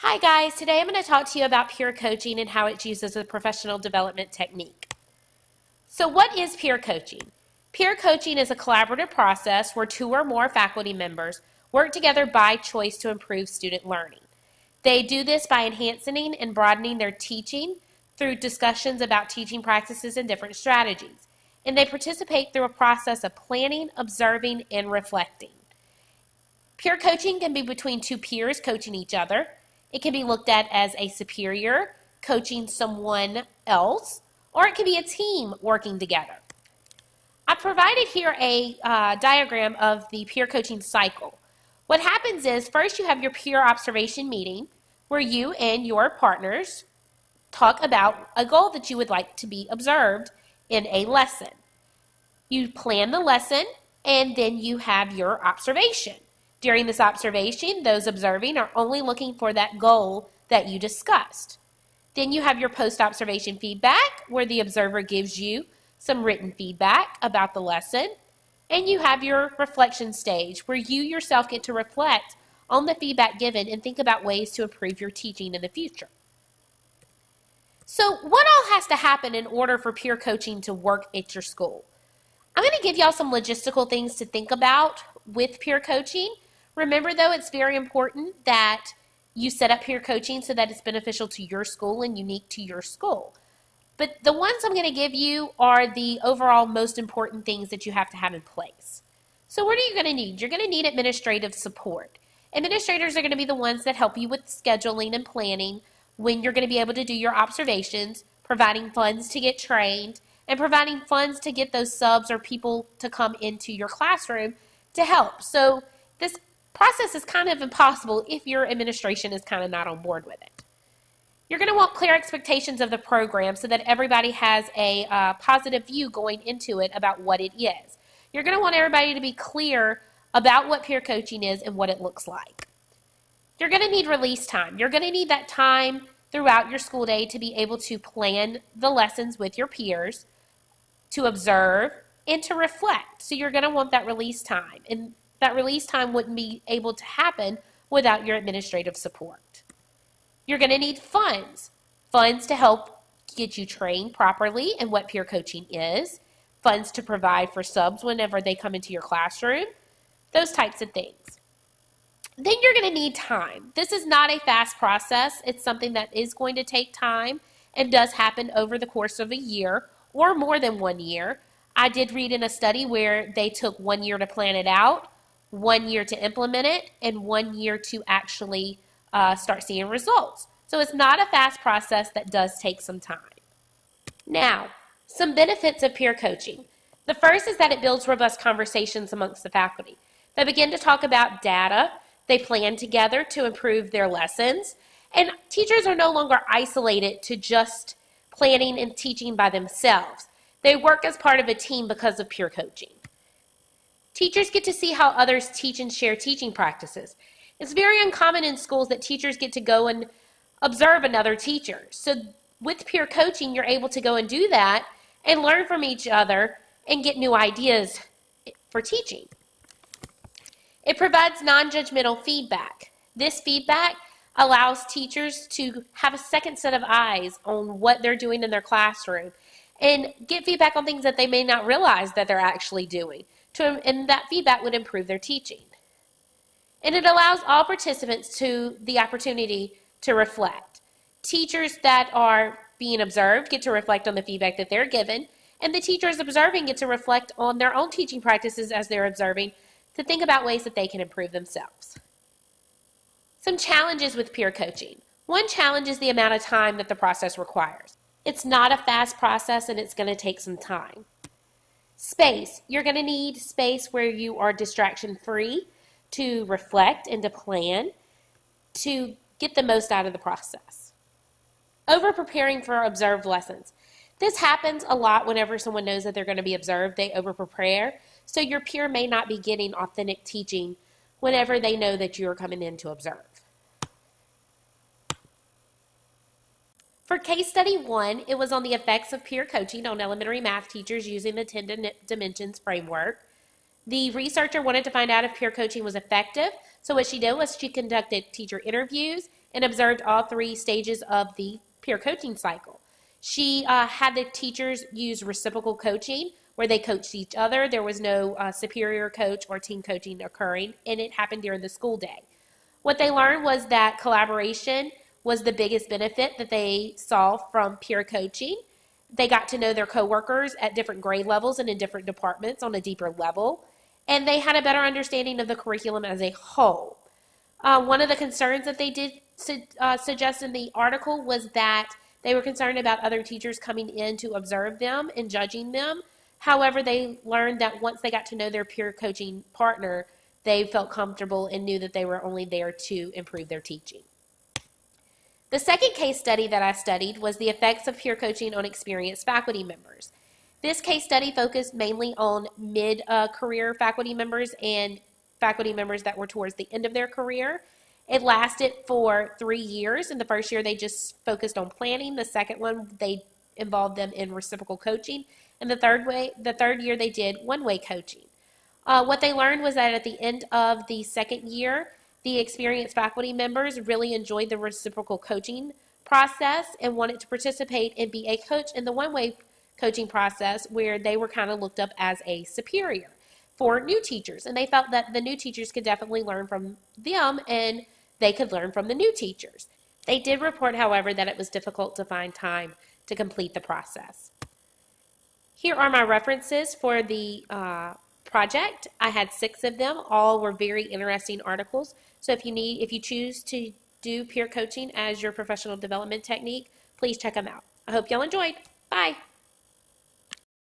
Hi guys, today I'm going to talk to you about peer coaching and how it's used as a professional development technique. So what is peer coaching? Peer coaching is a collaborative process where two or more faculty members work together by choice to improve student learning. They do this by enhancing and broadening their teaching through discussions about teaching practices and different strategies. And they participate through a process of planning, observing, and reflecting. Peer coaching can be between two peers coaching each other. It can be looked at as a superior coaching someone else, or it can be a team working together. I provided here a diagram of the peer coaching cycle. What happens is first you have your peer observation meeting where you and your partners talk about a goal that you would like to be observed in a lesson. You plan the lesson and then you have your observation. During this observation, those observing are only looking for that goal that you discussed. Then you have your post-observation feedback where the observer gives you some written feedback about the lesson. And you have your reflection stage where you yourself get to reflect on the feedback given and think about ways to improve your teaching in the future. So what all has to happen in order for peer coaching to work at your school? I'm going to give y'all some logistical things to think about with peer coaching. Remember, though, it's very important that you set up peer coaching so that it's beneficial to your school and unique to your school. But the ones I'm going to give you are the overall most important things that you have to have in place. So what are you going to need? You're going to need administrative support. Administrators are going to be the ones that help you with scheduling and planning when you're going to be able to do your observations, providing funds to get trained, and providing funds to get those subs or people to come into your classroom to help. So this process is kind of impossible if your administration is kind of not on board with it. You're going to want clear expectations of the program so that everybody has a positive view going into it about what it is. You're going to want everybody to be clear about what peer coaching is and what it looks like. You're going to need release time. You're going to need that time throughout your school day to be able to plan the lessons with your peers, to observe, and to reflect. So you're going to want that release time. And that release time wouldn't be able to happen without your administrative support. You're going to need funds to help get you trained properly in what peer coaching is, funds to provide for subs whenever they come into your classroom, those types of things. Then you're going to need time. This is not a fast process. It's something that is going to take time and does happen over the course of a year or more than 1 year. I did read in a study where they took 1 year to plan it out, 1 year to implement it, and 1 year to actually start seeing results. So it's not a fast process that does take some time. Now, some benefits of peer coaching. The first is that it builds robust conversations amongst the faculty. They begin to talk about data. They plan together to improve their lessons. And teachers are no longer isolated to just planning and teaching by themselves. They work as part of a team because of peer coaching. Teachers get to see how others teach and share teaching practices. It's very uncommon in schools that teachers get to go and observe another teacher. So with peer coaching, you're able to go and do that and learn from each other and get new ideas for teaching. It provides non-judgmental feedback. This feedback allows teachers to have a second set of eyes on what they're doing in their classroom and get feedback on things that they may not realize that they're actually doing. And that feedback would improve their teaching. And it allows all participants to the opportunity to reflect. Teachers that are being observed get to reflect on the feedback that they're given, and the teachers observing get to reflect on their own teaching practices as they're observing to think about ways that they can improve themselves. Some challenges with peer coaching. One challenge is the amount of time that the process requires. It's not a fast process and it's going to take some time. Space. You're going to need space where you are distraction-free to reflect and to plan to get the most out of the process. Over-preparing for observed lessons. This happens a lot whenever someone knows that they're going to be observed. They over-prepare, so your peer may not be getting authentic teaching whenever they know that you're coming in to observe. For case study 1, it was on the effects of peer coaching on elementary math teachers using the 10 dimensions framework. The researcher wanted to find out if peer coaching was effective, so what she did was she conducted teacher interviews and observed all 3 stages of the peer coaching cycle. She had the teachers use reciprocal coaching, where they coached each other. There was no superior coach or team coaching occurring, and it happened during the school day. What they learned was that collaboration was the biggest benefit that they saw from peer coaching. They got to know their coworkers at different grade levels and in different departments on a deeper level, and they had a better understanding of the curriculum as a whole. One of the concerns that they did suggest in the article was that they were concerned about other teachers coming in to observe them and judging them. However, they learned that once they got to know their peer coaching partner, they felt comfortable and knew that they were only there to improve their teaching. The second case study that I studied was the effects of peer coaching on experienced faculty members. This case study focused mainly on mid-career faculty members and faculty members that were towards the end of their career. It lasted for 3 years. In the first year, they just focused on planning. The second one, they involved them in reciprocal coaching. And the third year, they did one-way coaching. What they learned was that at the end of the second year, the experienced faculty members really enjoyed the reciprocal coaching process and wanted to participate and be a coach in the one-way coaching process, where they were kind of looked up as a superior for new teachers. And they felt that the new teachers could definitely learn from them and they could learn from the new teachers. They did report, however, that it was difficult to find time to complete the process. Here are my references for the project. I had 6 of them. All were very interesting articles. So if you choose to do peer coaching as your professional development technique, please check them out. I hope y'all enjoyed. Bye.